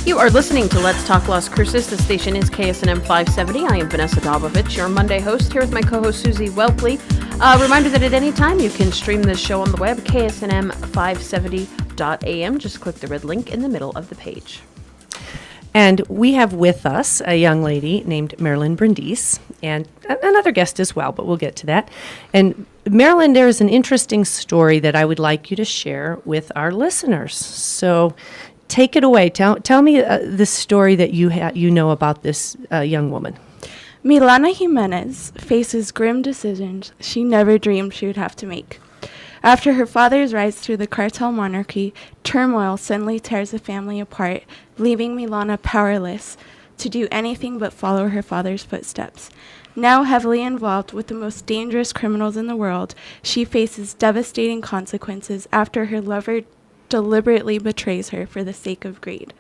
You are listening to Let's Talk Las Cruces. The station is KSNM 570. I am Vanessa Dobovich, your Monday host, here with my co-host Susie Welpley. Reminder that at any time you can stream this show on the web, ksnm570.am. Just click the red link in the middle of the page. And we have with us a young lady named Marilyn Brindis, and another guest as well, but we'll get to that. And Marilyn, there is an interesting story that I would like you to share with our listeners. So take it away. Tell me the story that you know about this young woman. Milana Jimenez faces grim decisions she never dreamed she would have to make. After her father's rise through the cartel monarchy, turmoil suddenly tears the family apart, leaving Milana powerless to do anything but follow her father's footsteps. Now heavily involved with the most dangerous criminals in the world, she faces devastating consequences after her lover deliberately betrays her for the sake of greed.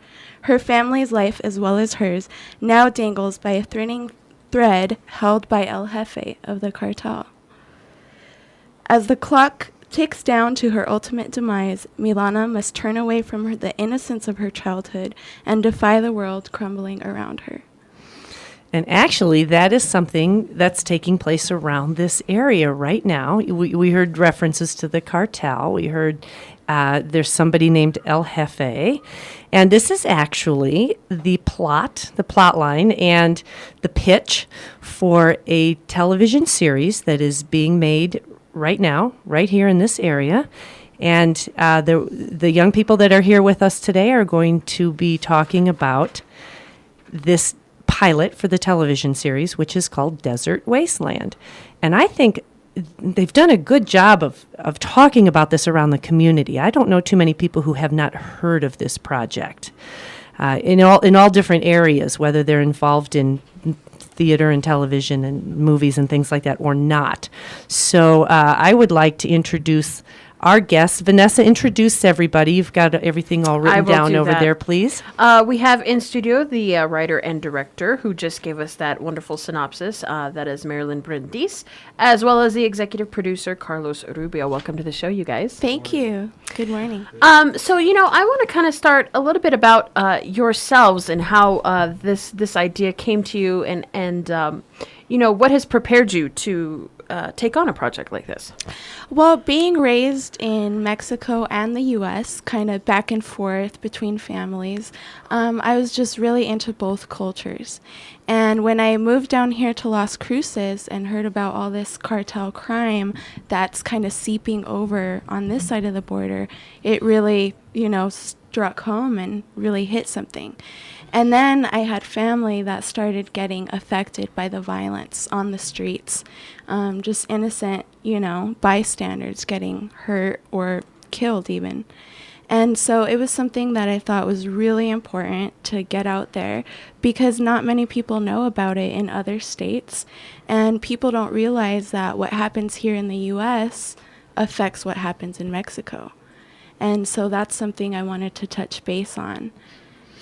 Her family's life, as well as hers, now dangles by a threatening thread held by El Jefe of the cartel. As the clock ticks down to her ultimate demise, Milana must turn away from the innocence of her childhood and defy the world crumbling around her. And actually, that is something that's taking place around this area right now. We heard references to the cartel. We heard there's somebody named El Jefe. And this is actually the plot line, and the pitch for a television series that is being made right now, right here in this area. And the young people that are here with us today are going to be talking about this pilot for the television series, which is called Desert Wasteland. And I think they've done a good job of talking about this around the community. I don't know too many people who have not heard of this project in all different areas, whether they're involved in theater and television and movies and things like that or not. So I would like to introduce our guests. Vanessa, introduce everybody. You've got everything all written down over there, please. We have in studio the writer and director who just gave us that wonderful synopsis. That is Marilyn Brindis, as well as the executive producer, Carlos Rubio. Welcome to the show, you guys. Thank you. Good morning. So, I want to kind of start a little bit about yourselves and how this idea came to you and what has prepared you to take on a project like this? Well, being raised in Mexico and the U.S., kind of back and forth between families, I was just really into both cultures. And when I moved down here to Las Cruces and heard about all this cartel crime that's kind of seeping over on this side of the border, it really, struck home and really hit something. And then I had family that started getting affected by the violence on the streets, just innocent, bystanders getting hurt or killed even. And so it was something that I thought was really important to get out there because not many people know about it in other states. And people don't realize that what happens here in the U.S. affects what happens in Mexico. And so that's something I wanted to touch base on.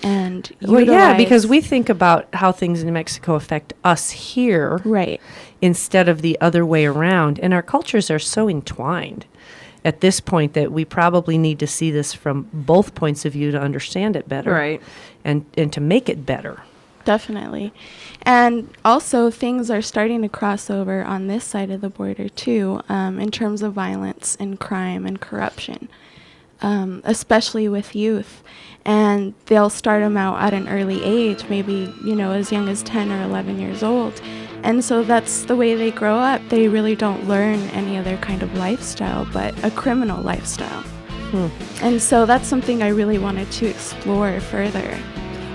And because we think about how things in Mexico affect us here, right, instead of the other way around. And our cultures are so entwined at this point that we probably need to see this from both points of view to understand it better, right, and to make it better. Definitely. And also things are starting to cross over on this side of the border too, in terms of violence and crime and corruption. Especially with youth. And they'll start them out at an early age, maybe, as young as 10 or 11 years old. And so that's the way they grow up. They really don't learn any other kind of lifestyle, but a criminal lifestyle. And so that's something I really wanted to explore further.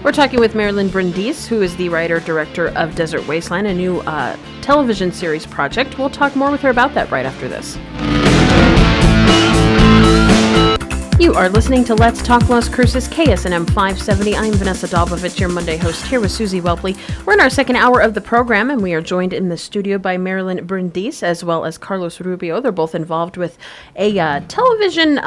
We're talking with Marilyn Brindis, who is the writer-director of Desert Wasteland, a new television series project. We'll talk more with her about that right after this. You are listening to Let's Talk Las Cruces, KSNM 570. I'm Vanessa Dobovich, your Monday host, here with Susie Welpley. We're in our second hour of the program, and we are joined in the studio by Marilyn Brindis as well as Carlos Rubio. They're both involved with a television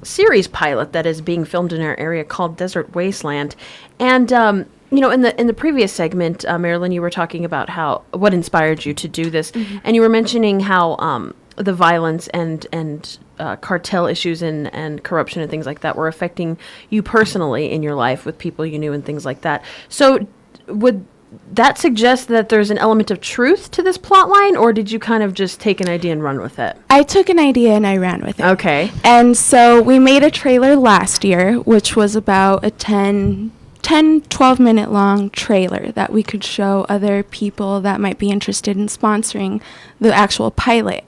series pilot that is being filmed in our area called Desert Wasteland. And in the previous segment, Marilyn, you were talking about what inspired you to do this, and you were mentioning how the violence and cartel issues and corruption and things like that were affecting you personally in your life with people you knew and things like that. So would that suggest that there's an element of truth to this plot line, or did you kind of just take an idea and run with it? I took an idea and I ran with it. Okay. And so we made a trailer last year, which was about a 12-minute long trailer that we could show other people that might be interested in sponsoring the actual pilot.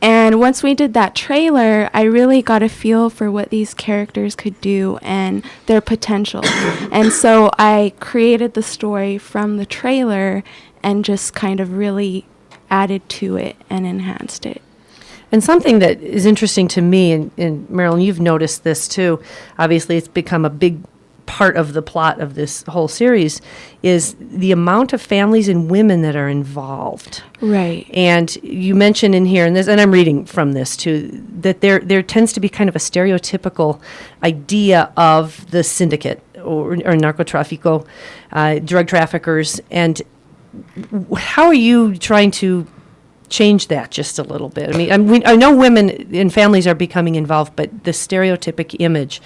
And once we did that trailer, I really got a feel for what these characters could do and their potential. And so I created the story from the trailer and just kind of really added to it and enhanced it. And something that is interesting to me, and Marilyn, you've noticed this too, obviously it's become a big part of the plot of this whole series, is the amount of families and women that are involved. Right. And you mentioned in here, and I'm reading from this too, that there tends to be kind of a stereotypical idea of the syndicate or narcotráfico, drug traffickers. And how are you trying to change that just a little bit? I mean, I know women and families are becoming involved, but the stereotypic image,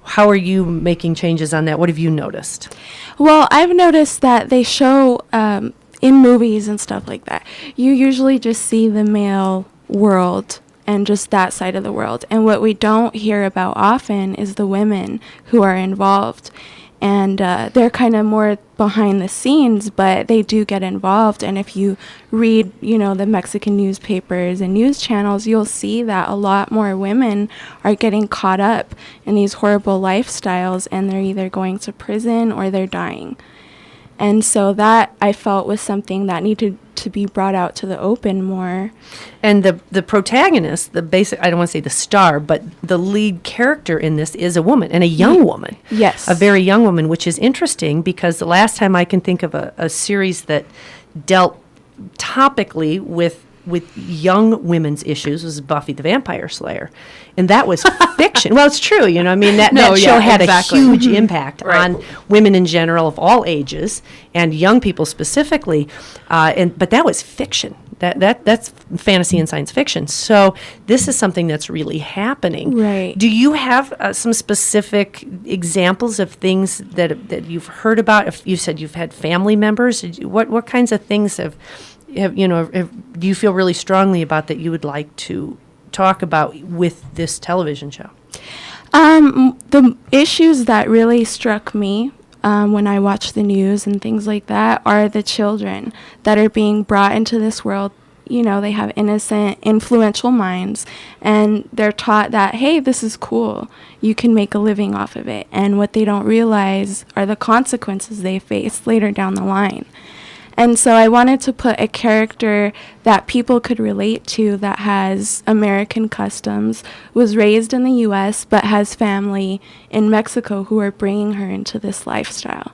how are you making changes on that? What have you noticed? Well, I've noticed that they show in movies and stuff like that, you usually just see the male world and just that side of the world. And what we don't hear about often is the women who are involved. And they're kind of more behind the scenes, but they do get involved. And if you read, the Mexican newspapers and news channels, you'll see that a lot more women are getting caught up in these horrible lifestyles, and they're either going to prison or they're dying. And so that, I felt, was something that needed to be brought out to the open more. And the protagonist, the basic, I don't want to say the star, but the lead character in this is a woman, and a young woman. Yes. A very young woman, which is interesting because the last time I can think of a series that dealt topically with young women's issues was Buffy the Vampire Slayer. And that was fiction. Well, it's true, that show had exactly. a huge impact Right. on women in general of all ages and young people specifically. But that was fiction. That's fantasy and science fiction. So this is something that's really happening. Right. Do you have some specific examples of things that you've heard about? If you said you've had family members, what kinds of things do you feel really strongly about that you would like to talk about with this television show? The issues that really struck me when I watch the news and things like that are the children that are being brought into this world. They have innocent, influential minds, and they're taught that, hey, this is cool. You can make a living off of it. And what they don't realize are the consequences they face later down the line. And so I wanted to put a character that people could relate to that has American customs, was raised in the U.S., but has family in Mexico who are bringing her into this lifestyle.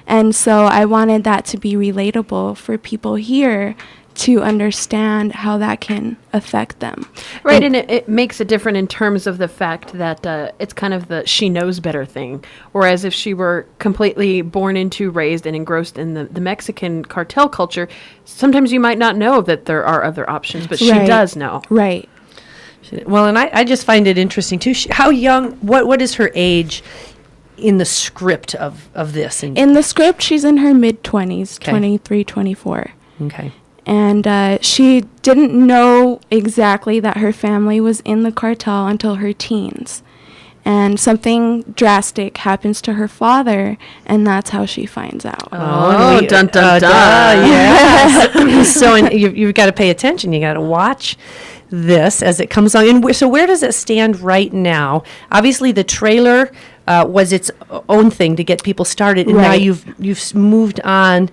And so I wanted that to be relatable for people here to understand how that can affect them. Right, and it makes it different in terms of the fact that it's kind of the she knows better thing. Whereas if she were completely born into, raised, and engrossed in the Mexican cartel culture, sometimes you might not know that there are other options, but she does know. Right. Well, and I just find it interesting, too. How young, what is her age in the script of this? In the script, she's in her mid-20s, 23, 24. Okay. And she didn't know exactly that her family was in the cartel until her teens. And something drastic happens to her father, and that's how she finds out. Oh, dun, dun, dun. Yes. So you've got to pay attention. You got to watch this as it comes on. And so where does it stand right now? Obviously, the trailer was its own thing to get people started, and now you've moved on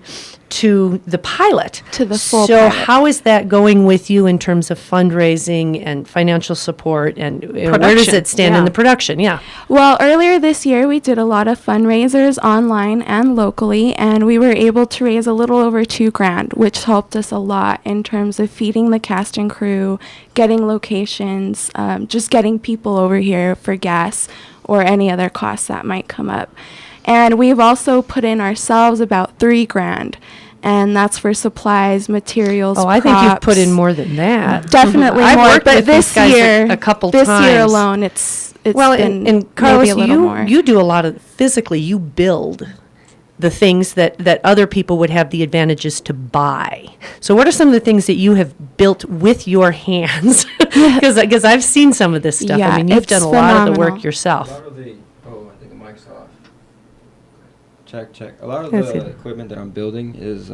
to the pilot. To the full pilot. So how is that going with you in terms of fundraising and financial support, and where does it stand in the production? Yeah. Well, earlier this year, we did a lot of fundraisers online and locally, and we were able to raise a little over $2,000, which helped us a lot in terms of feeding the cast and crew, getting locations, just getting people over here for gas or any other costs that might come up. And we've also put in ourselves about $3,000. and that's for supplies, materials, Oh, I think you've put in props. more than that. Definitely I've more, worked but with this these guys year, a couple this times. year alone, it's Well, been and Carlos, maybe a little more. you do a lot of physically. You build the things that other people would have the advantages to buy. So, what are some of the things that you have built with your hands? Because I've seen some of this stuff. Yeah, I mean, you've it's done a lot of the phenomenal. work yourself. A lot of the, I think the mic's off. Check. A lot of That's the good. equipment that I'm building is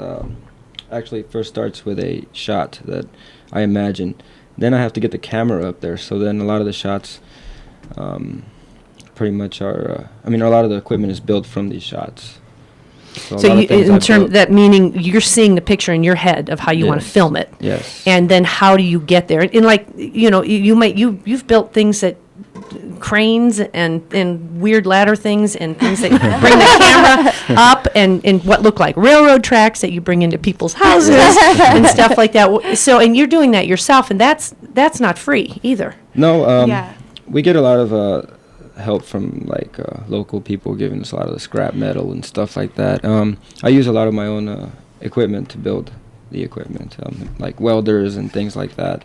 actually first starts with a shot that I imagine. Then I have to get the camera up there. So then a lot of the shots pretty much are, a lot of the equipment is built from these shots. a So lot of you, things in I've term built- that meaning you're seeing the picture in your head of how you want to Yes. film it. Yes. And then how do you get there? And like, you've built things that cranes and weird ladder things and things that bring the camera up and what look like railroad tracks that you bring into people's houses and stuff like that. So, and you're doing that yourself, and that's not free either. No, Yeah. we get a lot of help from local people giving us a lot of the scrap metal and stuff like that. I use a lot of my own equipment to build the equipment, like welders and things like that.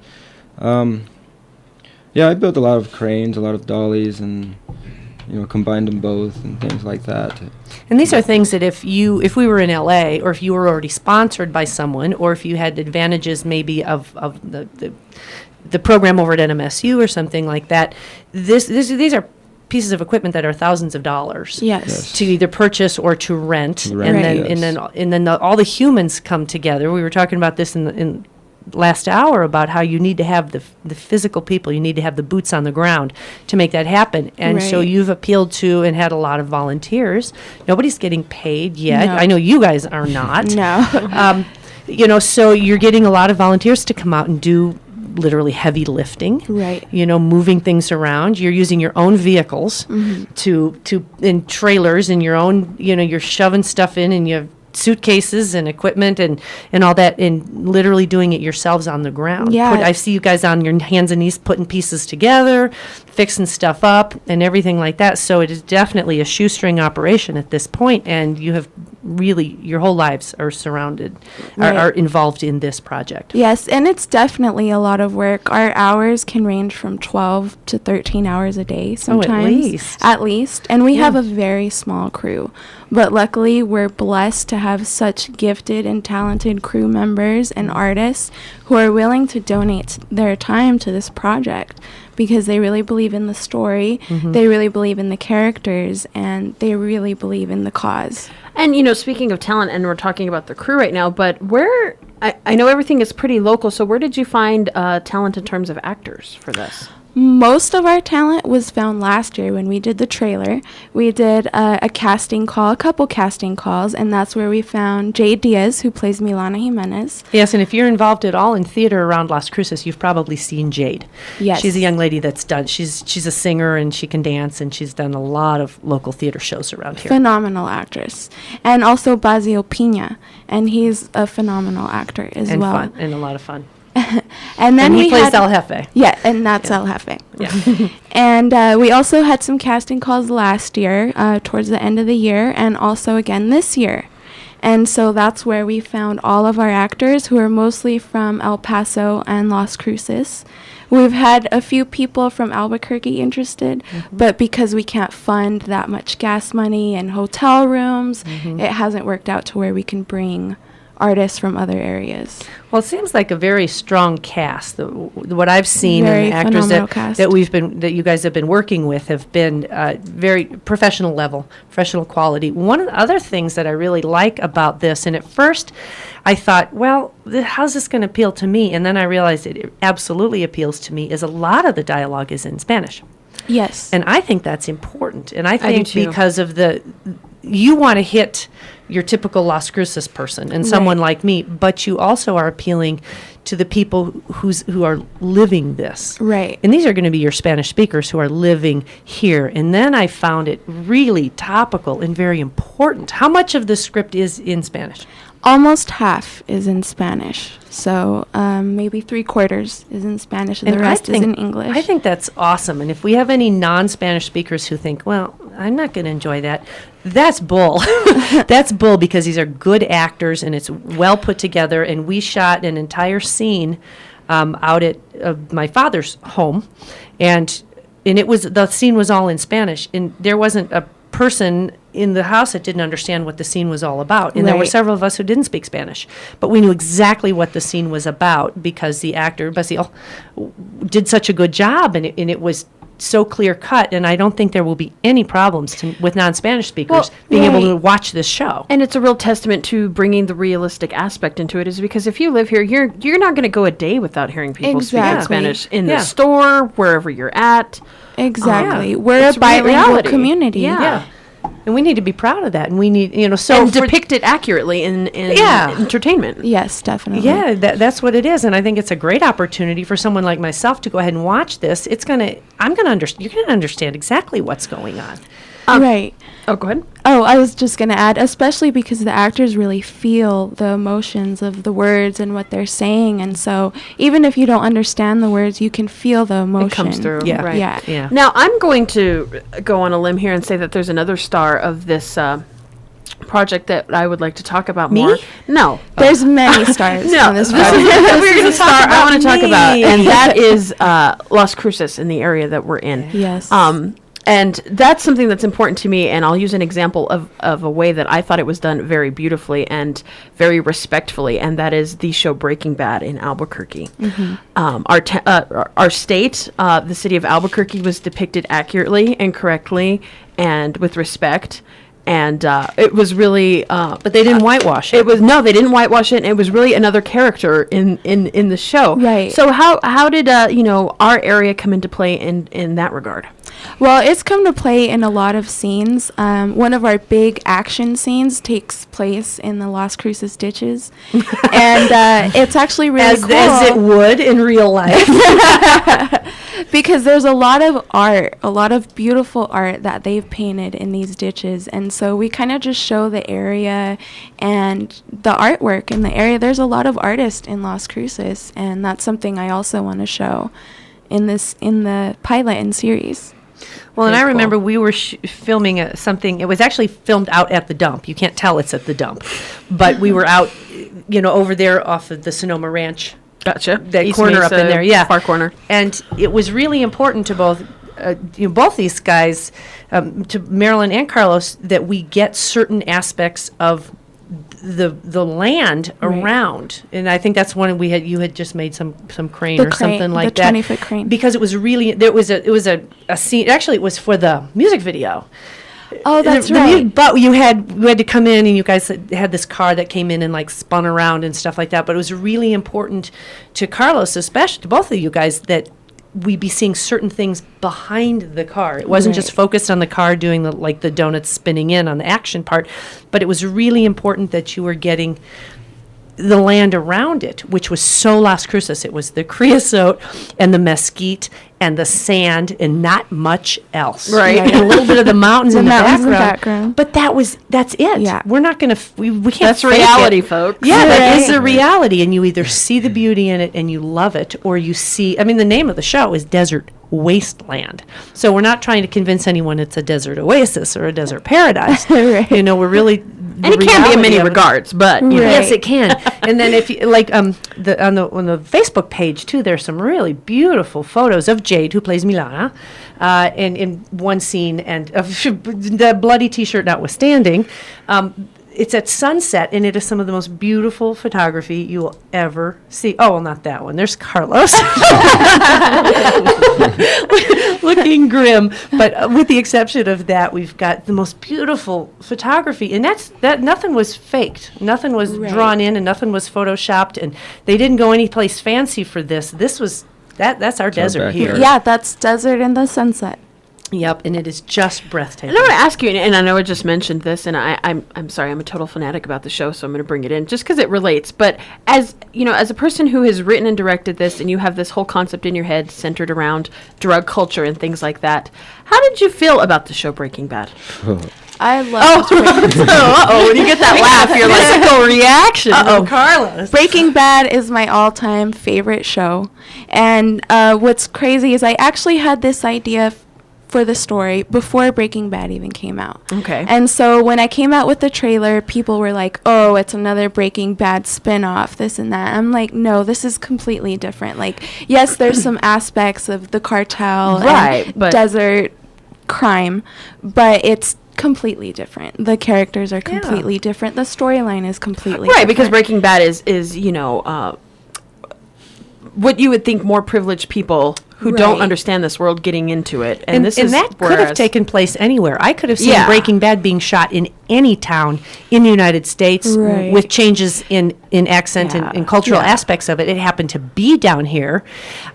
Yeah, I built a lot of cranes, a lot of dollies, and combined them both and things like that. And these are things that if we were in LA, or if you were already sponsored by someone, or if you had advantages maybe of the program over at NMSU or something like that, these are pieces of equipment that are thousands of dollars. Yes. To either purchase or to rent, To rent, and then yes. and then all the humans come together. We were talking about this in last hour about how you need to have the physical people, you need to have the boots on the ground to make that happen. And so Right. you've appealed to and had a lot of volunteers. Nobody's getting paid yet. No. I know you guys are not. No. So you're getting a lot of volunteers to come out and do literally heavy lifting. Right. Moving things around. You're using your own vehicles to in trailers, and your own, you're shoving stuff in, and you have suitcases and equipment and all that, and literally doing it yourselves on the ground. Yeah. I see you guys on your hands and knees putting pieces together, fixing stuff up and everything like that. So it is definitely a shoestring operation at this point, and you have really, your whole lives are surrounded, Right. are involved in this project. Yes, and it's definitely a lot of work. Our hours can range from 12 to 13 hours a day sometimes. least. At least. And we Yeah. have a very small crew. But luckily, we're blessed to have such gifted and talented crew members and artists who are willing to donate their time to this project because they really believe in the story, they really believe in the characters, and they really believe in the cause. And, speaking of talent, and we're talking about the crew right now, but I know everything is pretty local, so where did you find talent in terms of actors for this? Most of our talent was found last year when we did the trailer. We did a couple casting calls, and that's where we found Jade Diaz, who plays Milana Jimenez. Yes, and if you're involved at all in theater around Las Cruces, you've probably seen Jade. Yes. She's a young lady that's done, she's a singer, and she can dance, and she's done a lot of local theater shows around here. Phenomenal actress. And also Basil Pina, and he's a phenomenal actor as And well. fun, and a lot of fun. And then And he we plays had, El Jefe. Yeah, and that's El Jefe. Yeah. And we also had some casting calls last year, towards the end of the year, and also again this year. And so that's where we found all of our actors, who are mostly from El Paso and Las Cruces. We've had a few people from Albuquerque interested, but because we can't fund that much gas money and hotel rooms, it hasn't worked out to where we can bring artists from other areas. Well, it seems like a very strong cast. What I've seen Very and the actors phenomenal cast. that you guys have been working with have been very professional level, professional quality. One of the other things that I really like about this, and at first I thought, well, how's this going to appeal to me? And then I realized it absolutely appeals to me, is a lot of the dialogue is in Spanish. Yes. And I think that's important. And I do think too. because of you want to hit your typical Las Cruces person and someone Right. like me, but you also are appealing to the people who are living this. Right. And these are going to be your Spanish speakers who are living here. And then I found it really topical and very important. How much of the script is in Spanish? Almost half is in Spanish. So maybe 3/4 is in Spanish, and the I rest is think- in English. I think that's awesome. And if we have any non-Spanish speakers who think, well, I'm not going to enjoy that, That's bull. That's bull, because these are good actors and it's well put together. And we shot an entire scene out at my father's home, and the scene was all in Spanish, and there wasn't a person in the house that didn't understand what the scene was all about. And there were several of us who didn't speak Spanish, but we knew exactly what the scene was about because the actor, Basil, did such a good job, and it was so clear cut, and I don't think there will be any problems with non-Spanish speakers being able to watch this show. And it's a real testament to bringing the realistic aspect into it, is because if you live here, you're not going to go a day without hearing people speaking Spanish in the store, wherever you're at. Exactly. We're a bilingual community. Yeah. And we need to be proud of that, and we need, and depict it accurately in entertainment. Yes, definitely. Yeah, that's what it is, and I think it's a great opportunity for someone like myself to go ahead and watch this. You're gonna understand exactly what's going on. Right. Oh, go ahead. Oh, I was just going to add, especially because the actors really feel the emotions of the words and what they're saying. And so even if you don't understand the words, you can feel the emotion. It comes through. Yeah. Right. Yeah. Now, I'm going to go on a limb here and say that there's another star of this project that I would like to talk about more. No. There's many stars on this project. We're going to start. I want to talk about, and that is Las Cruces in the area that we're in. Yes. And that's something that's important to me, and I'll use an example of a way that I thought it was done very beautifully and very respectfully, and that is the show Breaking Bad in Albuquerque. Our state, the city of Albuquerque, was depicted accurately and correctly and with respect. And it was really, but they didn't whitewash it. They didn't whitewash it. And it was really another character in the show. Right. So how did our area come into play in that regard? Well, it's come to play in a lot of scenes. One of our big action scenes takes place in the Las Cruces ditches, and it's actually really cool. As it would in real life. Because there's a lot of art, a lot of beautiful art that they've painted in these ditches. And so we kind of just show the area and the artwork in the area. There's a lot of artists in Las Cruces, and that's something I also want to show in the pilot and series. Well, and Very I cool. remember we were filming something. It was actually filmed out at the dump. You can't tell it's at the dump. But we were out, over there off of the Sonoma Ranch. Gotcha. That East corner Mesa, up in there, yeah. Far corner. And it was really important to both these guys, to Marilyn and Carlos, that we get certain aspects of the land around. And I think that's one you had just made some crane or something like that. The 20-foot crane. Because it was really, it was a scene, actually it was for the music video. Oh, that's right. But you had to come in, and you guys had this car that came in and like spun around and stuff like that. But it was really important to Carlos, especially to both of you guys, that we be seeing certain things behind the car. It wasn't just focused on the car doing the donuts spinning in on the action part, but it was really important that you were getting the land around it, which was so Las Cruces. It was the creosote and the mesquite and the sand and not much else. Right. And a little bit of the mountains in the background. But that's it. Yeah. We're not going to, we can't That's fake reality, it. folks. Yeah, that is the reality. And you either see the beauty in it and you love it, or you see, the name of the show is Desert Wasteland. So we're not trying to convince anyone it's a desert oasis or a desert paradise. Right. We're really... And it can be in many regards, but Yes, it can. And then if you on the Facebook page too, there's some really beautiful photos of Jade, who plays Milana, in one scene, and the bloody T-shirt notwithstanding. It's at sunset, and it is some of the most beautiful photography you will ever see. Oh, well, not that one. There's Carlos. Looking grim. But with the exception of that, we've got the most beautiful photography. And that nothing was faked. Nothing was drawn in, and nothing was photoshopped. And they didn't go anyplace fancy for this. This was, that's our desert here. Yeah, that's desert in the sunset. Yep, and it is just breathtaking. And I want to ask you, and I know I just mentioned this, and I'm sorry, I'm a total fanatic about the show, so I'm going to bring it in just because it relates. But as a person who has written and directed this, and you have this whole concept in your head centered around drug culture and things like that, how did you feel about the show Breaking Bad? I love When you get that laugh, you're like, physical reaction. Carlos. Breaking Bad is my all-time favorite show. And what's crazy is I actually had this idea for the story before Breaking Bad even came out. Okay. And so when I came out with the trailer, people were like, oh, it's another Breaking Bad spin-off, this and that. I'm like, no, this is completely different. Like, yes, there's some aspects of the cartel and desert crime, but it's completely different. The characters are completely different. The storyline is completely different. Because Breaking Bad is what you would think more privileged people who don't understand this world getting into it. And that could have taken place anywhere. I could have seen Breaking Bad being shot in any town in the United States with changes in accent and cultural aspects of it. It happened to be down here.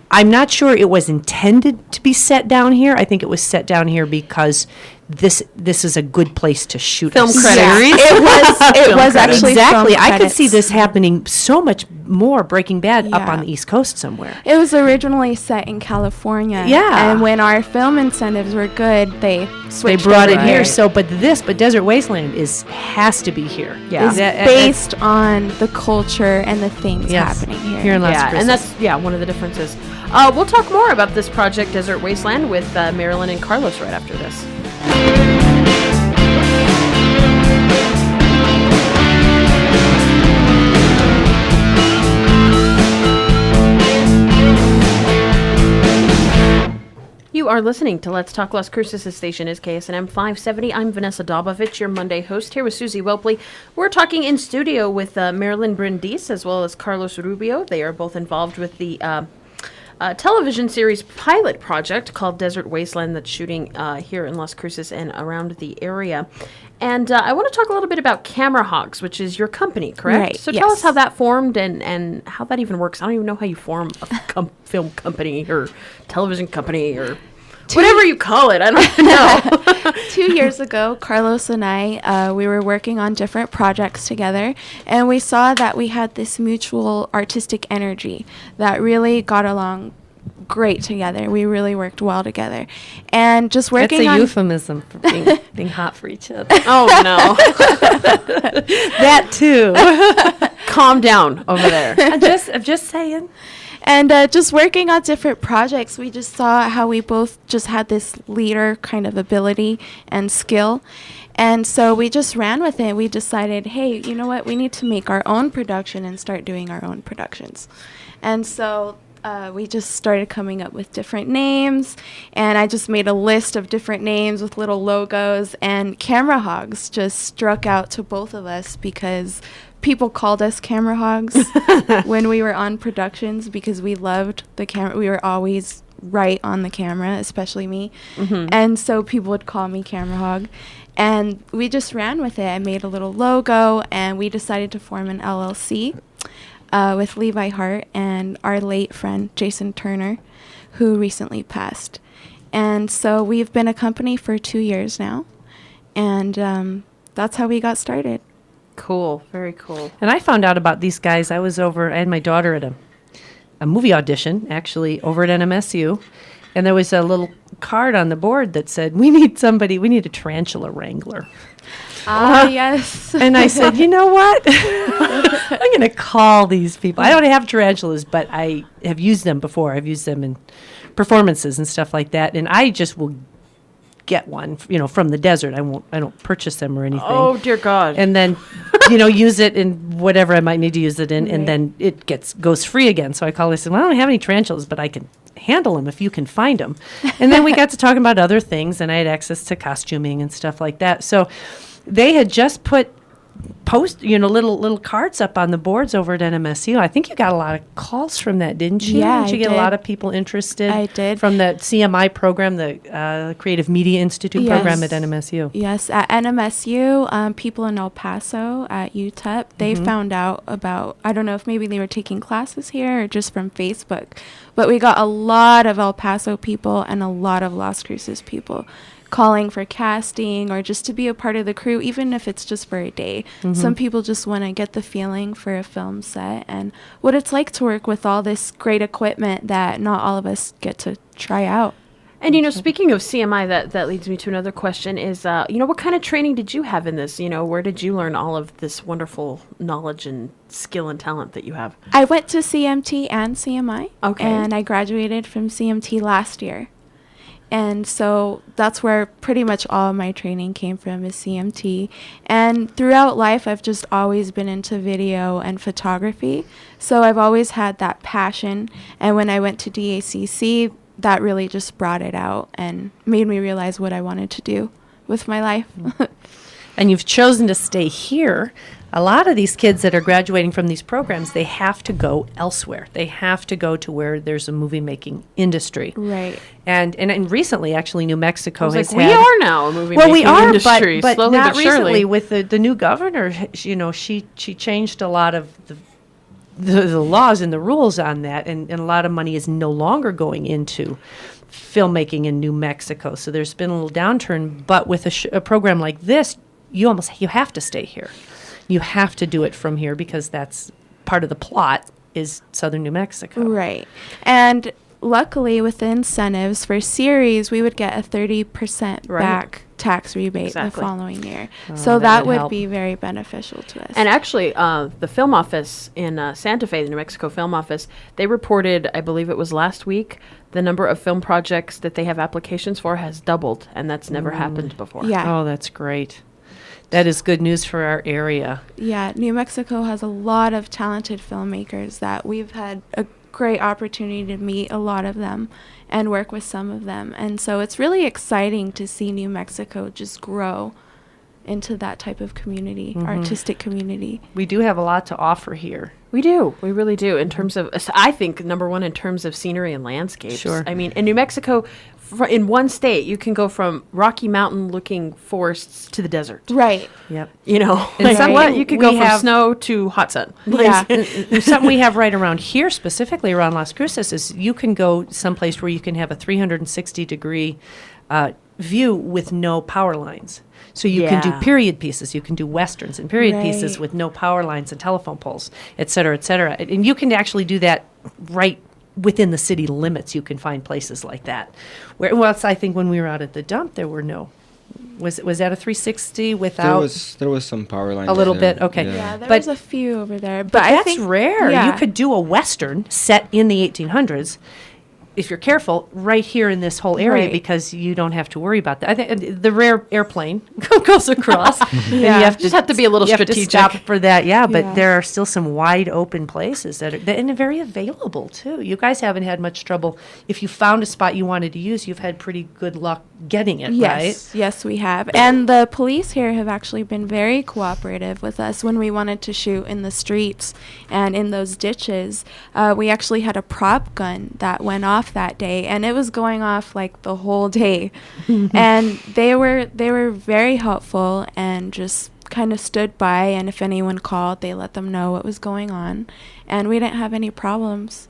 I'm not sure it was intended to be set down here. I think it was set down here because this is a good place to shoot film credits. It was actually exactly. film I could see credits. this happening so much more. Breaking Bad up on the East Coast somewhere. It was originally set in California. Yeah. And when our film incentives were good, they switched. They brought it over. here. So, but Desert Wasteland has to be here. Yeah. Is based on the culture and the things happening here. In Las Cruces. And that's one of the differences. We'll talk more about this project, Desert Wasteland, with Marilyn and Carlos right after this. You are listening to Let's Talk Las Cruces. This station is KSNM 570. I'm Vanessa Dobovich, your Monday host, here with Susie Welpley. We're talking in studio with Marilyn Brindis as well as Carlos Rubio. They are both involved with the television series pilot project called Desert Wasteland that's shooting here in Las Cruces and around the area. And I want to talk a little bit about Camera Hogs, which is your company, correct? Right, So tell us how that formed and how that even works. I don't even know how you form a film company or television company or whatever you call it. I don't even know. 2 years ago, Carlos and I, we were working on different projects together, and we saw that we had this mutual artistic energy that really got along great together. We really worked well together. And just working That's a on... euphemism for being hot for each other. Oh, no. That too. Calm down over there. I'm just saying. And just working on different projects, we just saw how we both just had this leader kind of ability and skill. And so we just ran with it. We decided, hey, you know what? We need to make our own production and start doing our own productions. And so we just started coming up with different names. And I just made a list of different names with little logos. And Camera Hogs just struck out to both of us because people called us Camera Hogs when we were on productions because we loved the camera. We were always right on the camera, especially me. Mm-hmm. And so people would call me Camera Hog. And we just ran with it. I made a little logo, and we decided to form an LLC with Levi Hart and our late friend, Jason Turner, who recently passed. And so we've been a company for 2 years now. And that's how we got started. Cool. Very cool. And I found out about these guys. I had my daughter at a movie audition, actually, over at NMSU. And there was a little card on the board that said, we need a tarantula wrangler. Yes. And I said, you know what? I'm going to call these people. I don't have tarantulas, but I have used them before. I've used them in performances and stuff like that. And I just will get one, from the desert. I don't purchase them or anything. Oh, dear God. And then, use it in whatever I might need to use it in, and then it goes free again. So I called. I said, well, I don't have any tarantulas, but I can handle them if you can find them. And then we got to talking about other things, and I had access to costuming and stuff like that. So they had just put little cards up on the boards over at NMSU. I think you got a lot of calls from that, didn't you? Yeah, Did you I get did. a lot of people interested? I did. From the CMI program, the Creative Media Institute program at NMSU. Yes, at NMSU, people in El Paso at UTEP, they found out about, I don't know if maybe they were taking classes here or just from Facebook, but we got a lot of El Paso people and a lot of Las Cruces people calling for casting or just to be a part of the crew, even if it's just for a day. Some people just want to get the feeling for a film set and what it's like to work with all this great equipment that not all of us get to try out. And, speaking of CMI, that leads me to another question is, what kind of training did you have in this? Where did you learn all of this wonderful knowledge and skill and talent that you have? I went to CMT and CMI. Okay. And I graduated from CMT last year. And so that's where pretty much all of my training came from, is CMT. And throughout life, I've just always been into video and photography. So I've always had that passion. And when I went to DACC, that really just brought it out and made me realize what I wanted to do with my life. And you've chosen to stay here. A lot of these kids that are graduating from these programs, they have to go elsewhere. They have to go to where there's a movie-making industry. Right. And recently, actually, New Mexico has we had... are now a movie-making industry, but slowly not but surely. recently. With the new governor, she changed a lot of the laws and the rules on that, and a lot of money is no longer going into filmmaking in New Mexico. So there's been a little downturn. But with a program like this, you have to stay here. You have to do it from here because that's part of the plot is southern New Mexico. Right. And luckily, with the incentives for series, we would get a 30% back tax rebate the following year. So that would be very beneficial to us. And actually, the film office in Santa Fe, the New Mexico Film Office, they reported, I believe it was last week, the number of film projects that they have applications for has doubled, and that's never happened before. Yeah. Oh, that's great. That is good news for our area. Yeah, New Mexico has a lot of talented filmmakers that we've had a great opportunity to meet a lot of them and work with some of them. And so it's really exciting to see New Mexico just grow into that type of community, artistic community. We do have a lot to offer here. We do. We really do. In terms of, I think, number one, in terms of scenery and landscapes. Sure. I mean, in New Mexico, in one state, you can go from Rocky Mountain-looking forests to the desert. Right. Yep. You know, And like something what? You could go we from have- snow to hot sun. Yeah. Something we have right around here, specifically around Las Cruces, is you can go someplace where you can have a 360-degree view with no power lines. So you can do period pieces, you can do westerns and period pieces Right. with no power lines and telephone poles, et cetera, et cetera. And you can actually do that right within the city limits. You can find places like that. I think when we were out at the dump, there were no. Was that a 360 without? There was some power lines. A little there. bit, okay. Yeah, there But- was a few over there. But I that's think, rare. yeah. You could do a western set in the 1800s, if you're careful, right here in this whole area Right. because you don't have to worry about that. I think the rare airplane goes across. And you have Just have to be a little you have to strategic. stop for that, yeah. But Yeah. there are still some wide open places that are and very available too. You guys haven't had much trouble. If you found a spot you wanted to use, you've had pretty good luck getting it, right? Yes, we have. And the police here have actually been very cooperative with us when we wanted to shoot in the streets and in those ditches. We actually had a prop gun that went off that day, and it was going off like the whole day. And they were very helpful and just kind of stood by, and if anyone called, they let them know what was going on, and we didn't have any problems.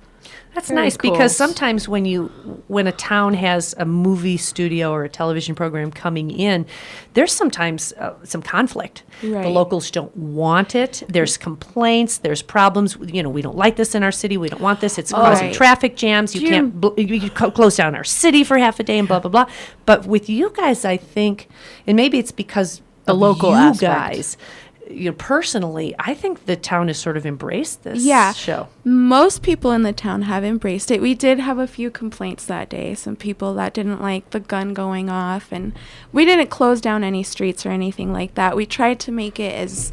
That's Very nice cool. because sometimes when a town has a movie studio or a television program coming in, there's sometimes some conflict. The Right. locals don't want it. There's complaints. There's problems. We don't like this in our city. We don't want this. It's causing Right. traffic jams. You can't you close down our city for half a day and blah blah blah. But with you guys, I think, and maybe it's because The of local you aspect. guys. Personally, I think the town has sort of embraced this Yeah. show. Most people in the town have embraced it. We did have a few complaints that day, some people that didn't like the gun going off, and we didn't close down any streets or anything like that. We tried to make it as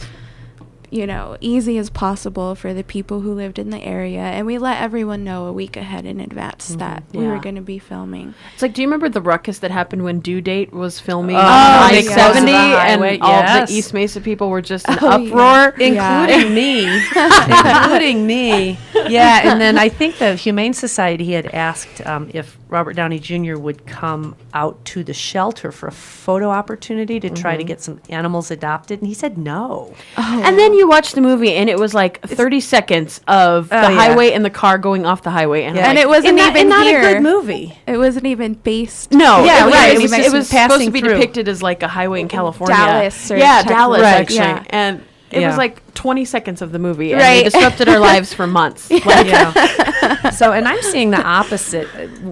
easy as possible for the people who lived in the area, and we let everyone know a week ahead in advance that we were Yeah. going to be filming. It's like, do you remember the ruckus that happened when Due Date was filming Oh, on they closed the I-70 highway, and all yes. the East Mesa people were just in Oh, yeah. uproar? Including me. Including me. Yeah, and then I think the Humane Society had asked if Robert Downey Jr. would come out to the shelter for a photo opportunity to try to get some animals adopted, and he said no. And then you watch the movie, and it was like 30 seconds of the yeah. highway and the car going off the highway. And, Yeah. I'm And like, it wasn't and even not here. a good movie. It wasn't even based. no, Yeah, it was, right, It it was, was it just was supposed passing to be through. depicted as like a highway in California. Dallas or yeah, Texas. Dallas, Right, actually. yeah. And it Yeah. was like 20 seconds of the movie, and Right. it disrupted our lives for months. Like, So, and I'm seeing the opposite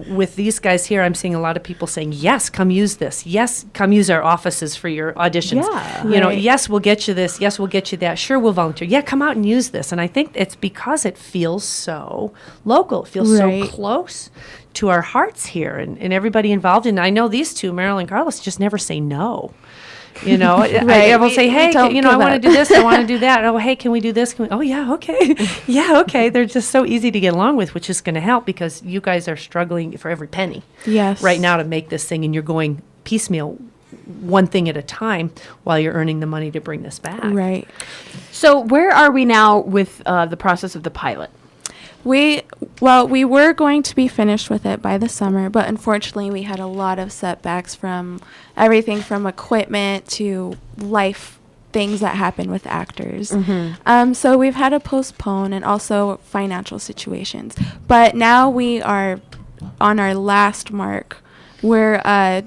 with these guys here. I'm seeing a lot of people saying, yes, come use this. Yes, come use our offices for your auditions. Yeah. Right. Yes, we'll get you this. Yes, we'll get you that. Sure, we'll volunteer. Yeah, come out and use this. And I think it's because it feels so local. It feels Right. so close to our hearts here, and everybody involved. And I know these two, Marilyn and Carlos, just never say no. You know, I will say, hey, I want to do this, I want to do that. Oh, hey, can we do this? Oh, yeah, okay. Yeah, okay. They're just so easy to get along with, which is going to help because you guys are struggling for every penny right now to make this thing, and you're going piecemeal one thing at a time while you're earning the money to bring this back. Right. So where are we now with the process of the pilot? We were going to be finished with it by the summer, but unfortunately we had a lot of setbacks from everything from equipment to life things that happen with actors. So we've had to postpone, and also financial situations. But now we are on our last mark. We're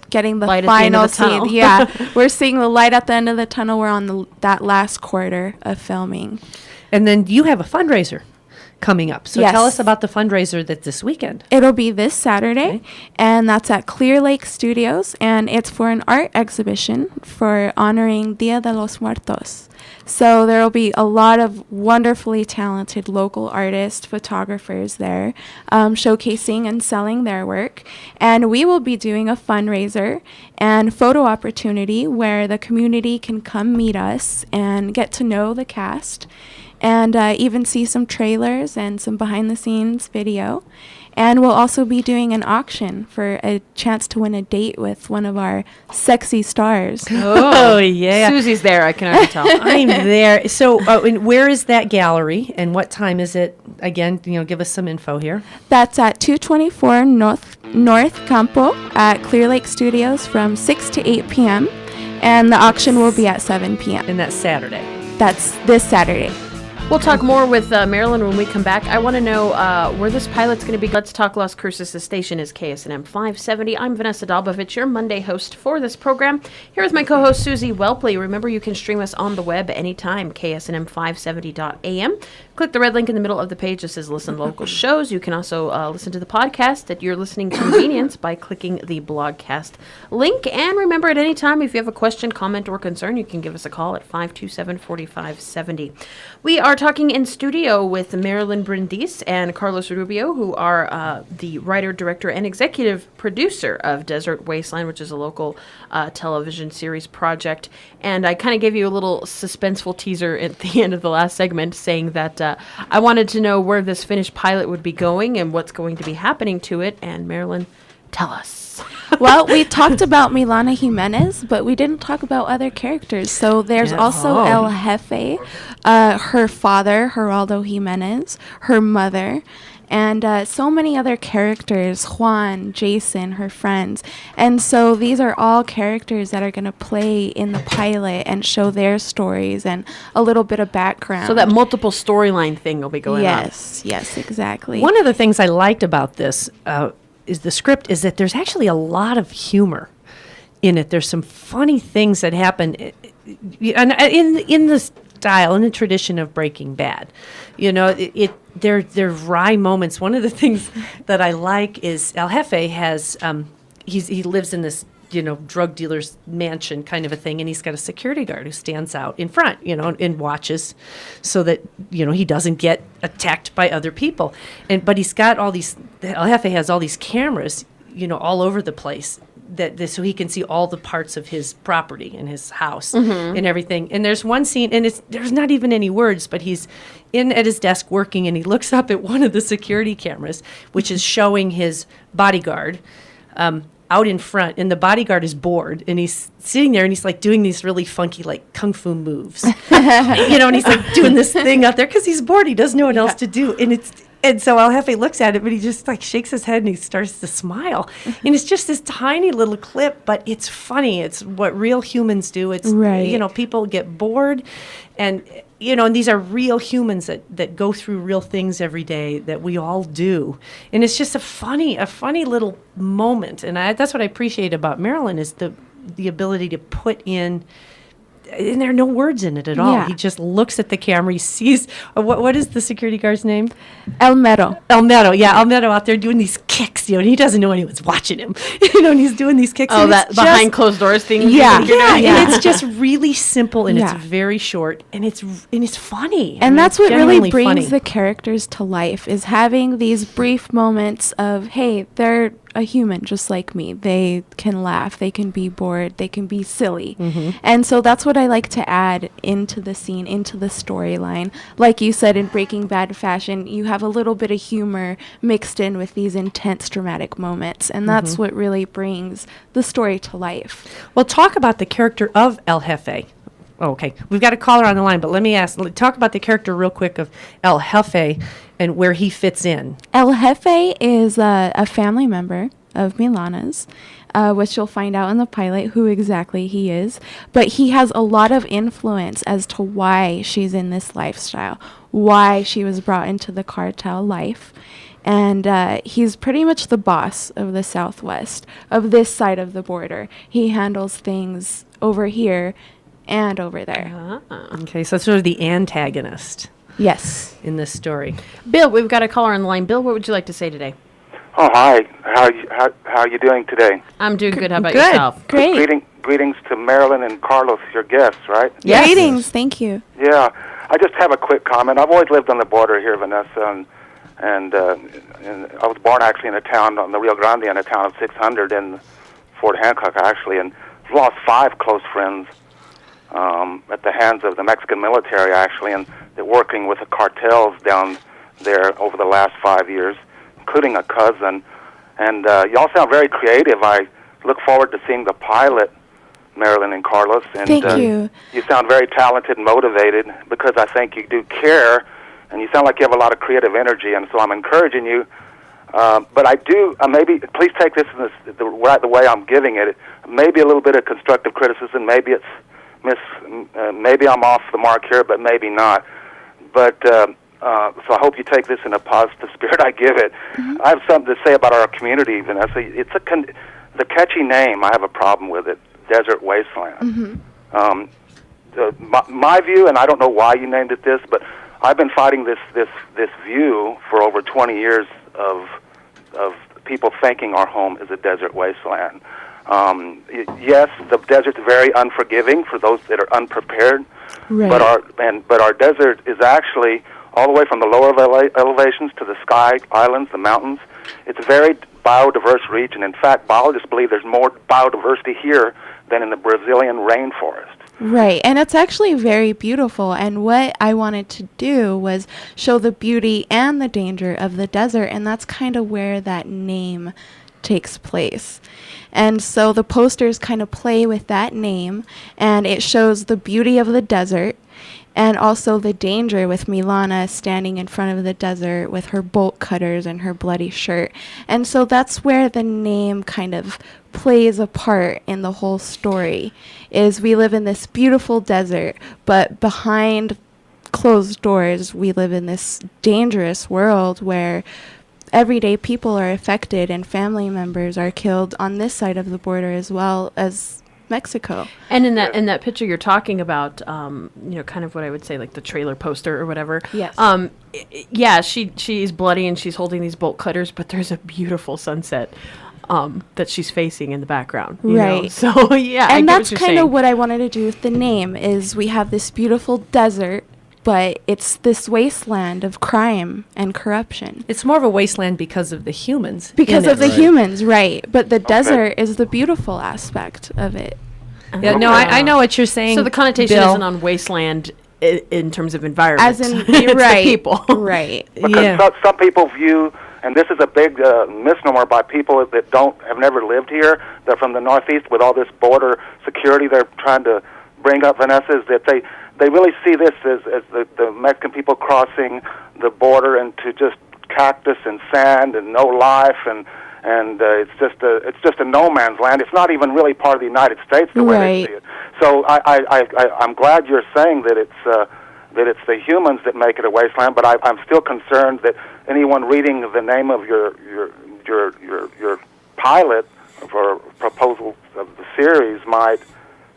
getting the light final at the end of the scene. Yeah, we're seeing the light at the end of the tunnel. We're on that last quarter of filming. And then you have a fundraiser coming up. So Yes. tell us about the fundraiser that's this weekend. It'll be this Saturday, and that's at Clear Lake Studios, and it's for an art exhibition for honoring Dia de los Muertos. So there will be a lot of wonderfully talented local artists, photographers there, showcasing and selling their work. And we will be doing a fundraiser and photo opportunity where the community can come meet us and get to know the cast, and even see some trailers and some behind-the-scenes video. And we'll also be doing an auction for a chance to win a date with one of our sexy stars. Oh, yeah. Susie's there, I can already tell. I'm there. So and where is that gallery, and what time is it? Again, give us some info here. That's at 224 North Campo at Clear Lake Studios from 6 to 8 p.m. And the auction will be at 7 p.m. And that's Saturday. That's this Saturday. We'll talk more with Marilyn when we come back. I want to know where this pilot's going to be. Let's Talk Las Cruces. The station is KSNM 570. I'm Vanessa Dalbovich, your Monday host for this program. Here with my co-host Susie Welpley. Remember, you can stream us on the web anytime, ksnm570.am. Click the red link in the middle of the page that says Listen Local Shows. You can also listen to the podcast at your listening convenience by clicking the blogcast link. And remember, at any time, if you have a question, comment, or concern, you can give us a call at 527-4570. We are talking in studio with Marilyn Brindis and Carlos Rubio, who are the writer, director, and executive producer of Desert Wasteland, which is a local television series project. And I kind of gave you a little suspenseful teaser at the end of the last segment saying that I wanted to know where this finished pilot would be going and what's going to be happening to it. And Marilyn, tell us. Well, we talked about Milana Jimenez, but we didn't talk about other characters. So there's also El Jefe, her father, Geraldo Jimenez, her mother, and so many other characters, Juan, Jason, her friends. And so these are all characters that are going to play in the pilot and show their stories and a little bit of background. So that multiple storyline thing will be going on. Yes, exactly. One of the things I liked about this is the script is that there's actually a lot of humor in it. There's some funny things that happen in the style, in the tradition of Breaking Bad. They're wry moments. One of the things that I like is El Jefe has he lives in this drug dealer's mansion kind of a thing, and he's got a security guard who stands out in front, and watches so that he doesn't get attacked by other people. But he's got all these. El Jefe has all these cameras, all over the place. So he can see all the parts of his property and his house and everything. And there's one scene, and there's not even any words, but he's at his desk working, and he looks up at one of the security cameras, which is showing his bodyguard out in front, and the bodyguard is bored, and he's sitting there, and he's like doing these really funky like kung fu moves, and he's like doing this thing out there because he's bored. He doesn't know what else to do, and so El Jefe looks at it, but he just like shakes his head and he starts to smile. And it's just this tiny little clip, but it's funny. It's what real humans do. It's, people get bored, and these are real humans that go through real things every day that we all do. And it's just a funny little moment. And that's what I appreciate about Marilyn is the ability to put in. And there are no words in it at all. Yeah. He just looks at the camera. He sees what is the security guard's name? El Mero. El Mero, yeah, El Mero out there doing these kicks, and he doesn't know anyone's watching him, and he's doing these kicks. Oh, and that it's behind closed doors thing. Yeah, you think you're doing? and it's just really simple, and Yeah. it's very short, and it's funny. And that's what really genuinely brings funny. the characters to life, is having these brief moments of, hey, they're a human just like me. They can laugh, they can be bored, they can be silly. And so that's what I like to add into the scene, into the storyline. Like you said, in Breaking Bad fashion, you have a little bit of humor mixed in with these intense dramatic moments, and that's what really brings the story to life. Well, talk about the character of El Jefe. Oh, okay, we've got a caller on the line, but let me talk about the character real quick of El Jefe and where he fits in. El Jefe is a family member of Milana's, which you'll find out in the pilot who exactly he is. But he has a lot of influence as to why she's in this lifestyle, why she was brought into the cartel life. And he's pretty much the boss of the Southwest, of this side of the border. He handles things over here and over there. Okay, so sort of the antagonist Yes. in this story. Bill, we've got a caller on the line. Bill, what would you like to say today? Oh, hi. How are you doing today? I'm doing good. How about Good. yourself? Great. Greetings to Marilyn and Carlos, your guests, right? Yes. Greetings. Thank you. Yeah. I just have a quick comment. I've always lived on the border here, Vanessa, and I was born actually in a town on the Rio Grande, in a town of 600 in Fort Hancock, actually, and lost 5 close friends at the hands of the Mexican military, actually, and they're working with the cartels down there over the last 5 years, including a cousin. And y'all sound very creative. I look forward to seeing the pilot, Marilyn and Carlos. And, Thank you. You sound very talented and motivated, because I think you do care, and you sound like you have a lot of creative energy, and so I'm encouraging you. But I do, maybe, please take this in the way I'm giving it. Maybe a little bit of constructive criticism. Maybe it's maybe I'm off the mark here, but maybe not. But so I hope you take this in a positive spirit I give it. I have something to say about our community, Vanessa. It's the catchy name. I have a problem with it. Desert Wasteland. My view, and I don't know why you named it this, but I've been fighting this view for over 20 years of people thinking our home is a desert wasteland. Yes, the desert's very unforgiving for those that are unprepared. Right. But our desert is actually all the way from the lower elevations to the sky islands, the mountains. It's a very biodiverse region. In fact, biologists believe there's more biodiversity here than in the Brazilian rainforest. Right, and it's actually very beautiful, and what I wanted to do was show the beauty and the danger of the desert, and that's kind of where that name takes place. And so the posters kind of play with that name, and it shows the beauty of the desert and also the danger with Milana standing in front of the desert with her bolt cutters and her bloody shirt. And so that's where the name kind of plays a part in the whole story, is we live in this beautiful desert, but behind closed doors we live in this dangerous world where everyday people are affected and family members are killed on this side of the border as well as Mexico. And in that picture you're talking about, kind of what I would say, like the trailer poster or whatever. Yes. Yeah, she's bloody and she's holding these bolt cutters, but there's a beautiful sunset that she's facing in the background. You know? Right. So yeah, And I get that's what you're kind saying. of what I wanted to do with the name, is we have this beautiful desert, but it's this wasteland of crime and corruption. It's more of a wasteland because of the humans. Because in of it. the humans, right. But the desert is the beautiful aspect of it. Yeah, no, I know what you're saying. So the connotation Bill. isn't on wasteland in terms of environment. As in, It's right. the people. Right. Because Yeah. some people view, and this is a big misnomer by people that have never lived here, they're from the Northeast, with all this border security they're trying to bring up, Vanessa, is that they really see this as the Mexican people crossing the border into just cactus and sand and no life, and it's just a no man's land. It's not even really part of the United States the way they see it. So I'm glad you're saying that it's the humans that make it a wasteland, but I'm still concerned that anyone reading the name of your pilot for proposal of the series might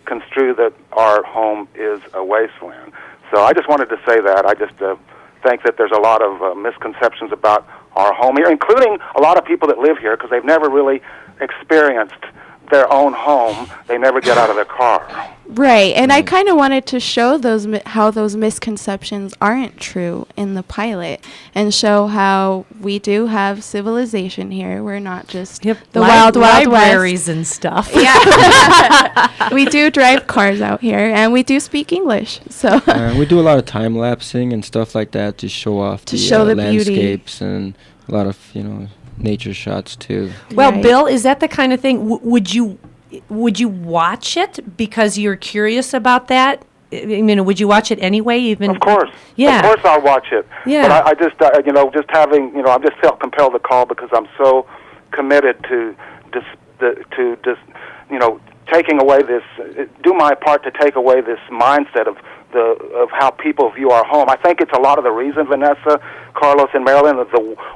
construe that our home is a wasteland. So I just wanted to say that. I just think that there's a lot of misconceptions about our home here, including a lot of people that live here because they've never really experienced their own home. They never get out of their car. Right, and I kind of wanted to show how those misconceptions aren't true in the pilot, and show how we do have civilization here. We're not just the wild libraries west. and stuff. Yeah, we do drive cars out here, and we do speak English. So we do a lot of time lapsing and stuff like that to show off show the beauty. landscapes and a lot of nature shots too. Well, Right. Bill, is that the kind of thing? Would you watch it because you're curious about that? I mean, would you watch it anyway? Even Of course. Yeah. Of course I'll watch it. Yeah. But I just, just having, I just felt compelled to call because I'm so committed to taking away this, do my part to take away this mindset of how people view our home. I think it's a lot of the reason, Vanessa, Carlos, and Marilyn,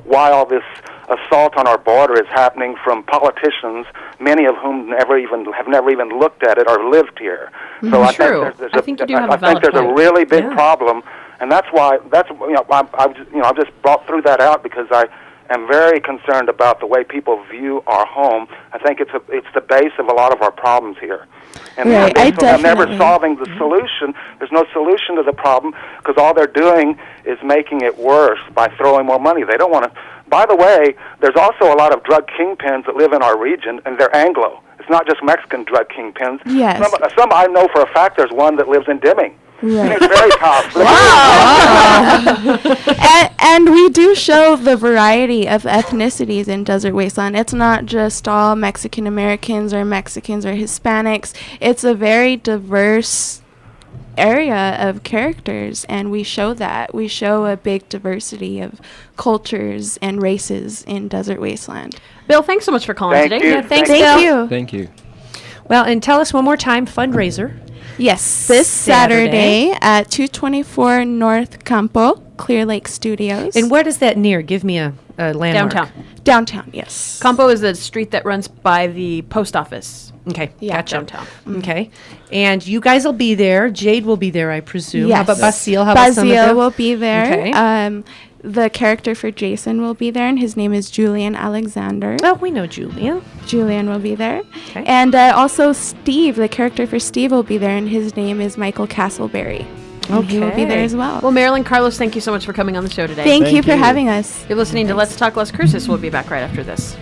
why all this assault on our border is happening from politicians, many of whom have never even looked at it or lived here. So I True. think I think you do have a I think valid there's a point. really big Yeah. problem, and that's why I've just brought through that out because I am very concerned about the way people view our home. I think it's the base of a lot of our problems here. And Right, they're never definitely. solving the solution. There's no solution to the problem because all they're doing is making it worse by throwing more money. They don't want to. By the way, there's also a lot of drug kingpins that live in our region, and they're Anglo. It's not just Mexican drug kingpins. Yes. Some I know for a fact there's one that lives in Deming. Right. It's very tough. and we do show the variety of ethnicities in Desert Wasteland. It's not just all Mexican Americans or Mexicans or Hispanics. It's a very diverse area of characters, and we show that. We show a big diversity of cultures and races in Desert Wasteland. Bill, thanks so much for calling Thank today. you. Yeah, thanks, Thank Bill. you. Thank you. Well, and tell us one more time, fundraiser. Yes, this Saturday. Saturday at 224 North Campo, Clear Lake Studios. And where is that near? Give me a landmark. Downtown. Downtown, yes. Campo is the street that runs by the post office. Okay, Yeah, gotcha. downtown. Okay, and you guys will be there. Jade will be there, I presume. Yes. How about Basile? How about some of Basile them? will be there. Okay. The character for Jason will be there, and his name is Julian Alexander. Oh, we know Julian. Julian will be there. Okay. And also Steve, the character for Steve will be there, and his name is Michael Castleberry. And he will be there Okay. as well. Well, Marilyn, Carlos, thank you so much for coming on the show today. Thank you Thank for you. having us. You're listening to Let's Talk Las Cruces. We'll be back right after this.